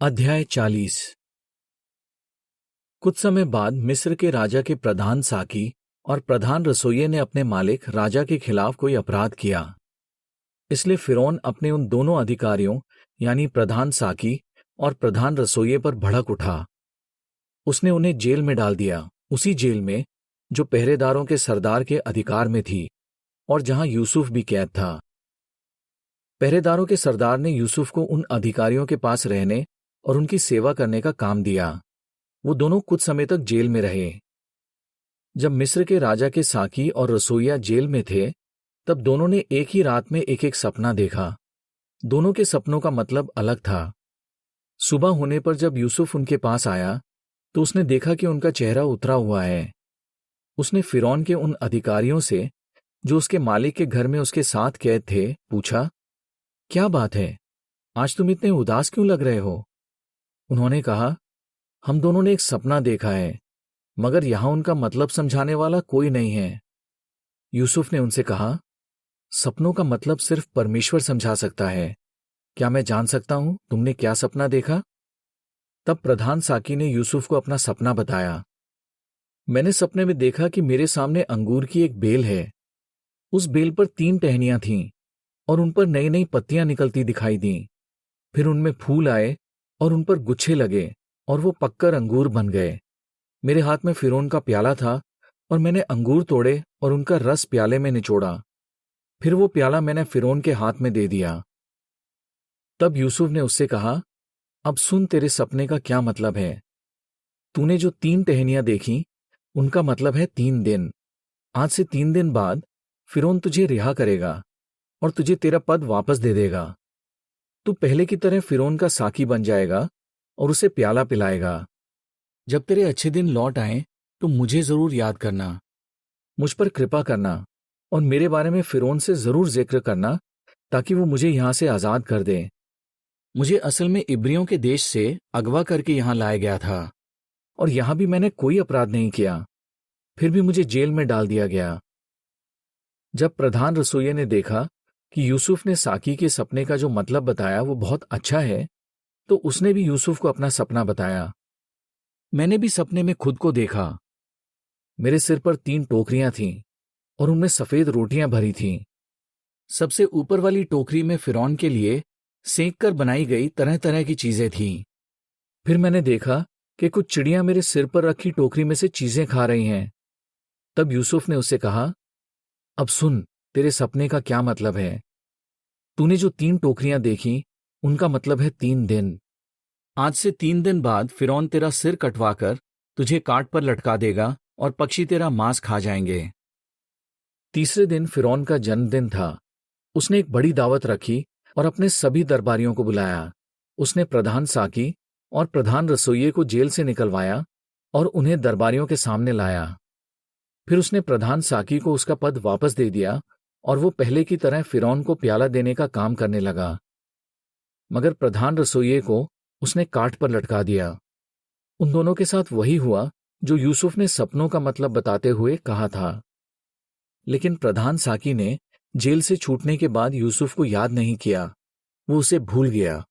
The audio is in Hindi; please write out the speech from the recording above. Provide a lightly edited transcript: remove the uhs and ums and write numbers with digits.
अध्याय 40। कुछ समय बाद मिस्र के राजा के प्रधान साकी और प्रधान रसोइये ने अपने मालिक राजा के खिलाफ कोई अपराध किया। इसलिए फिरौन अपने उन दोनों अधिकारियों यानी प्रधान साकी और प्रधान रसोइये पर भड़क उठा। उसने उन्हें जेल में डाल दिया, उसी जेल में जो पहरेदारों के सरदार के अधिकार में थी और जहां यूसुफ भी कैद था। पहरेदारों के सरदार ने यूसुफ को उन अधिकारियों के पास रहने और उनकी सेवा करने का काम दिया। वो दोनों कुछ समय तक जेल में रहे। जब मिस्र के राजा के साकी और रसोइया जेल में थे, तब दोनों ने एक ही रात में एक एक सपना देखा। दोनों के सपनों का मतलब अलग था। सुबह होने पर जब यूसुफ उनके पास आया तो उसने देखा कि उनका चेहरा उतरा हुआ है। उसने फिरौन के उन अधिकारियों से जो उसके मालिक के घर में उसके साथ कैद थे पूछा, क्या बात है, आज तुम इतने उदास क्यों लग रहे हो? उन्होंने कहा, हम दोनों ने एक सपना देखा है, मगर यहां उनका मतलब समझाने वाला कोई नहीं है। यूसुफ ने उनसे कहा, सपनों का मतलब सिर्फ परमेश्वर समझा सकता है। क्या मैं जान सकता हूं तुमने क्या सपना देखा? तब प्रधान साकी ने यूसुफ को अपना सपना बताया। मैंने सपने में देखा कि मेरे सामने अंगूर की एक बेल है। उस बेल पर 3 टहनियां थीं और उन पर नई नई पत्तियां निकलती दिखाई दीं। फिर उनमें फूल आए और उन पर गुच्छे लगे और वो पककर अंगूर बन गए। मेरे हाथ में फिरौन का प्याला था और मैंने अंगूर तोड़े और उनका रस प्याले में निचोड़ा। फिर वो प्याला मैंने फिरौन के हाथ में दे दिया। तब यूसुफ ने उससे कहा, अब सुन तेरे सपने का क्या मतलब है। तूने जो 3 टहनियां देखी उनका मतलब है 3 दिन। आज से 3 दिन बाद फिरौन तुझे रिहा करेगा और तुझे तेरा पद वापस दे देगा। तू पहले की तरह फिरौन का साकी बन जाएगा और उसे प्याला पिलाएगा। जब तेरे अच्छे दिन लौट आए तो मुझे जरूर याद करना, मुझ पर कृपा करना और मेरे बारे में फिरौन से जरूर जिक्र करना ताकि वो मुझे यहां से आजाद कर दे। मुझे असल में इब्रियों के देश से अगवा करके यहां लाया गया था और यहां भी मैंने कोई अपराध नहीं किया, फिर भी मुझे जेल में डाल दिया गया। जब प्रधान रसोइये ने देखा कि यूसुफ ने साकी के सपने का जो मतलब बताया वो बहुत अच्छा है, तो उसने भी यूसुफ को अपना सपना बताया। मैंने भी सपने में खुद को देखा। मेरे सिर पर 3 टोकरियां थीं और उनमें सफेद रोटियां भरी थीं। सबसे ऊपर वाली टोकरी में फिरौन के लिए सेंक कर बनाई गई तरह तरह की चीजें थीं। फिर मैंने देखा कि कुछ चिड़ियां मेरे सिर पर रखी टोकरी में से चीजें खा रही हैं। तब यूसुफ ने उससे कहा, अब सुन तेरे सपने का क्या मतलब है। तूने जो 3 टोकरियां देखी उनका मतलब है 3 दिन। आज से 3 दिन बाद फिरौन तेरा सिर कटवाकर तुझे काट पर लटका देगा और पक्षी तेरा मांस खा जाएंगे। तीसरे दिन फिरौन का जन्मदिन था। उसने एक बड़ी दावत रखी और अपने सभी दरबारियों को बुलाया। उसने प्रधान साकी और प्रधान रसोइये को जेल से निकलवाया और उन्हें दरबारियों के सामने लाया। फिर उसने प्रधान साकी को उसका पद वापस दे दिया और वो पहले की तरह फिरौन को प्याला देने का काम करने लगा। मगर प्रधान रसोइये को उसने काट पर लटका दिया। उन दोनों के साथ वही हुआ जो यूसुफ ने सपनों का मतलब बताते हुए कहा था। लेकिन प्रधान साकी ने जेल से छूटने के बाद यूसुफ को याद नहीं किया, वो उसे भूल गया।